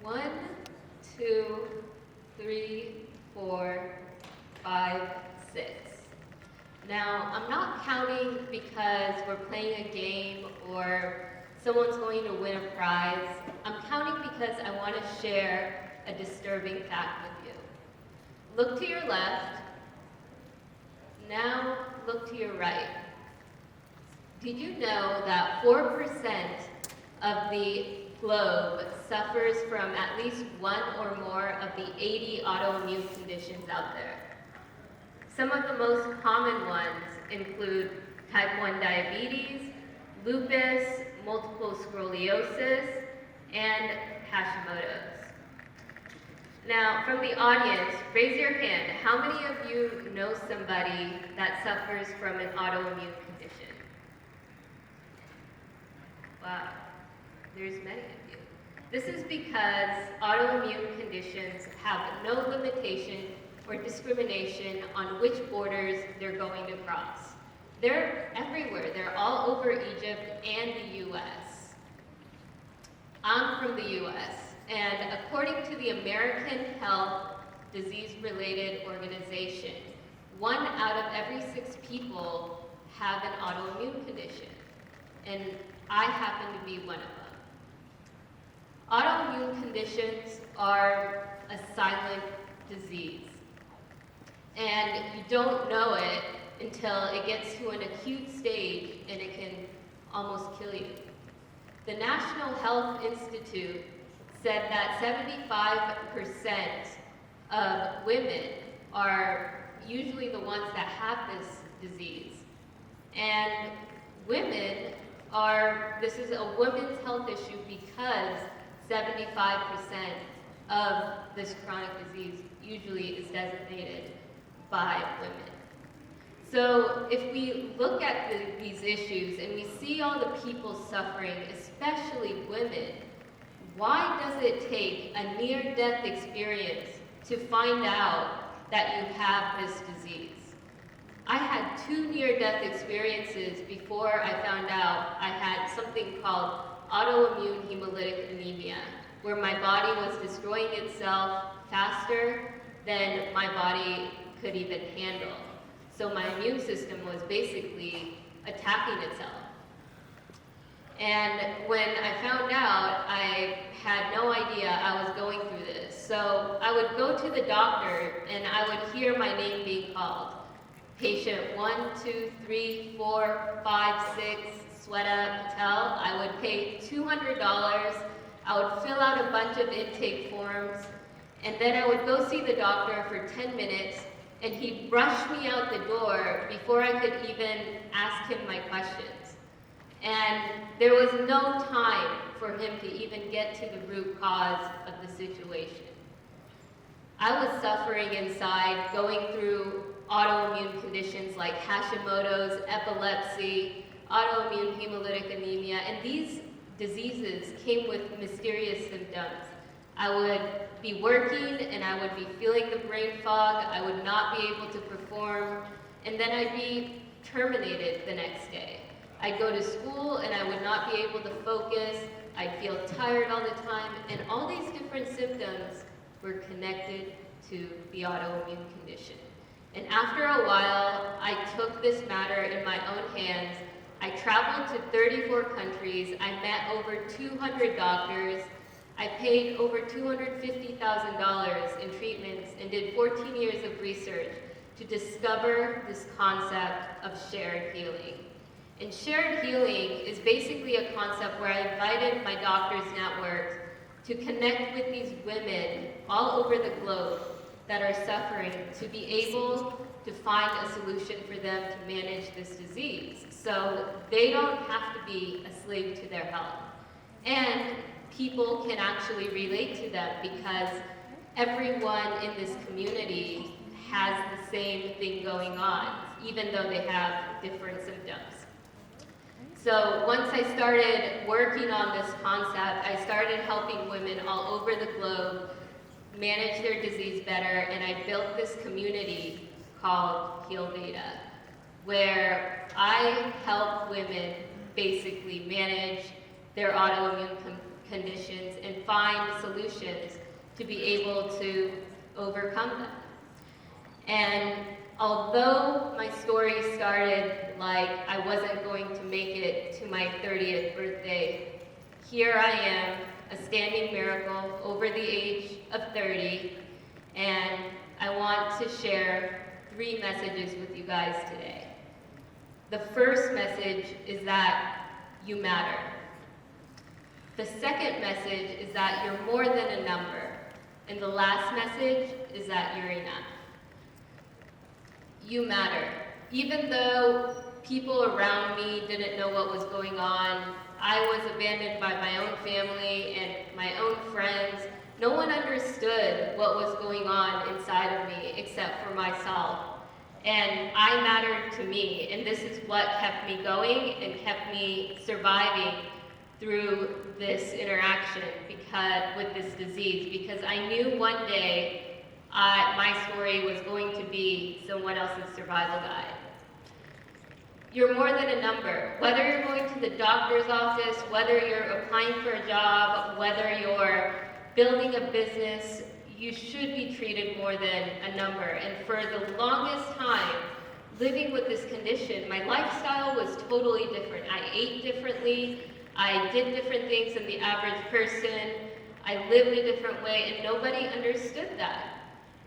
1, 2, 3, 4, 5, 6. Now, I'm not counting because we're playing a game or someone's going to win a prize. I'm counting because I want to share a disturbing fact with you. Look to your left. Now look to your right. Did you know that 4% of the globe suffers from at least one or more of the 80 autoimmune conditions out there? Some of the most common ones include type 1 diabetes, lupus, multiple sclerosis, and Hashimoto's. Now, from the audience, raise your hand. How many of you know somebody that suffers from an autoimmune condition? Wow, there's many of you. This is because autoimmune conditions have no limitation or discrimination on which borders they're going to cross. They're everywhere. They're all over Egypt and the US. I'm from the US, and according to the American Health Disease-Related Organization, 1 out of every 6 people have an autoimmune condition, and I happen to be one of them. Autoimmune conditions are a silent disease, and you don't know it until it gets to an acute stage and it can almost kill you. The National Health Institute said that 75% of women are usually the ones that have this disease. And women this is a women's health issue because 75% of this chronic disease usually is designated by women. So if we look at these issues and we see all the people suffering, especially women, why does it take a near-death experience to find out that you have this disease? I had 2 near-death experiences before I found out I had something called autoimmune hemolytic anemia, where my body was destroying itself faster than my body could even handle. So my immune system was basically attacking itself. And when I found out, I had no idea I was going through this. So I would go to the doctor and I would hear my name being called. Patient 1, 2, 3, 4, 5, 6, Sweta, Patel. I would pay $200. I would fill out a bunch of intake forms, and then I would go see the doctor for 10 minutes, and he'd rush me out the door before I could even ask him my questions. And there was no time for him to even get to the root cause of the situation. I was suffering inside, going through autoimmune conditions like Hashimoto's, epilepsy, autoimmune hemolytic anemia, and these diseases came with mysterious symptoms. I would be working and I would be feeling the brain fog, I would not be able to perform, and then I'd be terminated the next day. I'd go to school and I would not be able to focus, I'd feel tired all the time, and all these different symptoms were connected to the autoimmune condition. And after a while, I took this matter in my own hands. I traveled to 34 countries, I met over 200 doctors, I paid over $250,000 in treatments and did 14 years of research to discover this concept of shared healing. And shared healing is basically a concept where I invited my doctors' networks to connect with these women all over the globe that are suffering to be able to find a solution for them to manage this disease. So they don't have to be a slave to their health. And people can actually relate to them because everyone in this community has the same thing going on, even though they have different symptoms. So once I started working on this concept, I started helping women all over the globe manage their disease better, and I built this community called Heal Data, where I help women basically manage their autoimmune conditions and find solutions to be able to overcome them. And although my story started like I wasn't going to make it to my 30th birthday, here I am, a standing miracle over the age of 30, and I want to share 3 messages with you guys today. The first message is that you matter. The second message is that you're more than a number. And the last message is that you're enough. You matter. Even though people around me didn't know what was going on, I was abandoned by my own family and my own friends. No one understood what was going on inside of me except for myself. And I mattered to me, and this is what kept me going and kept me surviving through this interaction with this disease, because I knew one day my story was going to be someone else's survival guide. You're more than a number. Whether you're going to the doctor's office, whether you're applying for a job, whether you're building a business, you should be treated more than a number. And for the longest time, living with this condition, my lifestyle was totally different. I ate differently. I did different things than the average person. I lived a different way, and nobody understood that.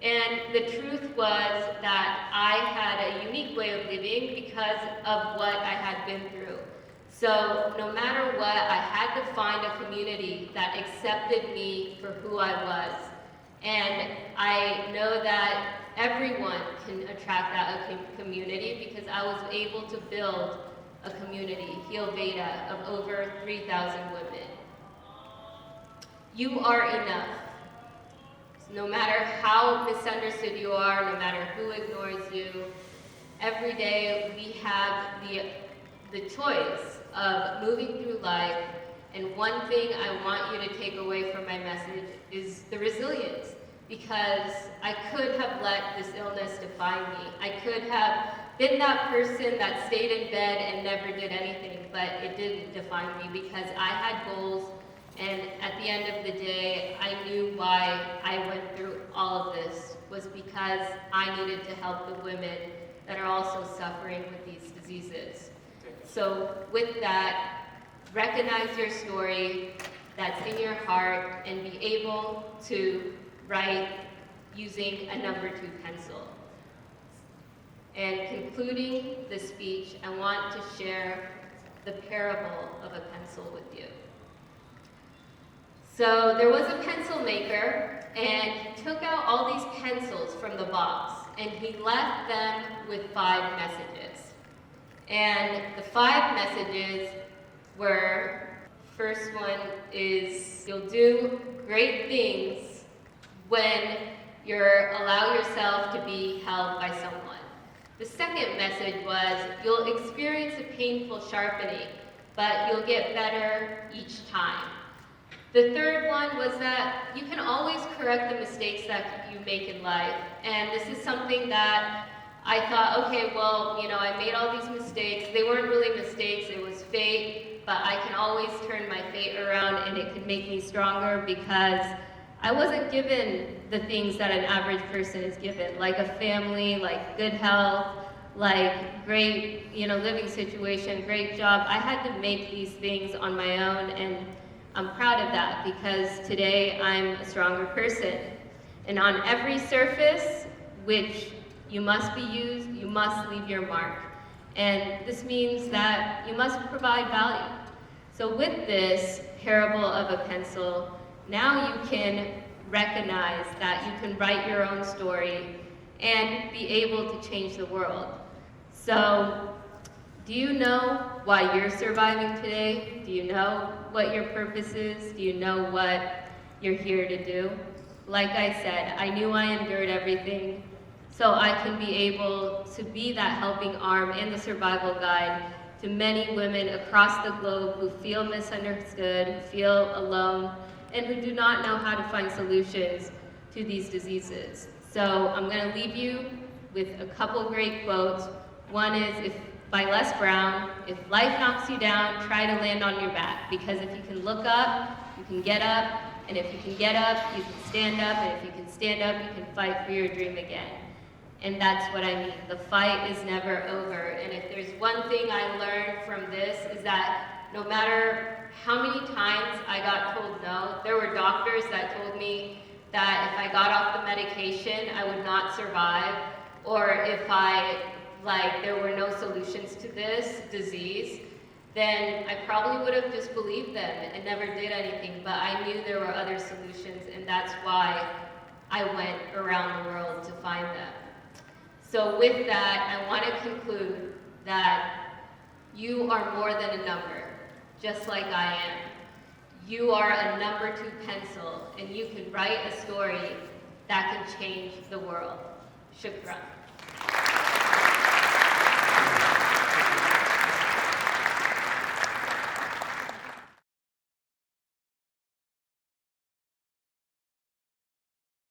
And the truth was that I had a unique way of living because of what I had been through. So no matter what, I had to find a community that accepted me for who I was. And I know that everyone can attract that community, because I was able to build a community, Heal Veda, of over 3,000 women. You are enough. No matter how misunderstood you are, no matter who ignores you, every day we have the choice of moving through life. And one thing I want you to take away from my message is the resilience, because I could have let this illness define me. I could have been that person that stayed in bed and never did anything, but it didn't define me, because I had goals, and at the end of the day, I knew why I went through all of this was because I needed to help the women that are also suffering with these diseases. So with that, recognize your story that's in your heart and be able to write using a number 2 pencil. And concluding the speech, I want to share the parable of a pencil with you. So there was a pencil maker, and he took out all these pencils from the box, and he left them with 5 messages. And the 5 messages were, first one is, you'll do great things when you allow yourself to be held by someone. The second message was, you'll experience a painful sharpening, but you'll get better each time. The third one was that you can always correct the mistakes that you make in life. And this is something that I thought, okay, well, I made all these mistakes. They weren't really mistakes, it was fate, but I can always turn my fate around, and it could make me stronger, because I wasn't given the things that an average person is given, like a family, like good health, like great, living situation, great job. I had to make these things on my own, and I'm proud of that, because today I'm a stronger person. And on every surface which you must be used, you must leave your mark. And this means that you must provide value. So with this parable of a pencil, now you can recognize that you can write your own story and be able to change the world. So, do you know why you're surviving today? Do you know what your purpose is? Do you know what you're here to do? Like I said, I knew I endured everything, so I can be able to be that helping arm and the survival guide to many women across the globe who feel misunderstood, who feel alone, and who do not know how to find solutions to these diseases. So I'm going to leave you with a couple great quotes. One is by Les Brown, if life knocks you down, try to land on your back, because if you can look up, You can get up, and if you can get up, you can stand up, and if you can stand up, you can fight for your dream again. And that's what I mean. The fight is never over. And if there's one thing I learned from this is that no matter how many times I got told no, there were doctors that told me that if I got off the medication, I would not survive, or if there were no solutions to this disease, then I probably would have just believed them and never did anything. But I knew there were other solutions, and that's why I went around the world to find them. So with that, I want to conclude that you are more than a number, just like I am. You are a number 2 pencil, and you can write a story that can change the world. Shukran.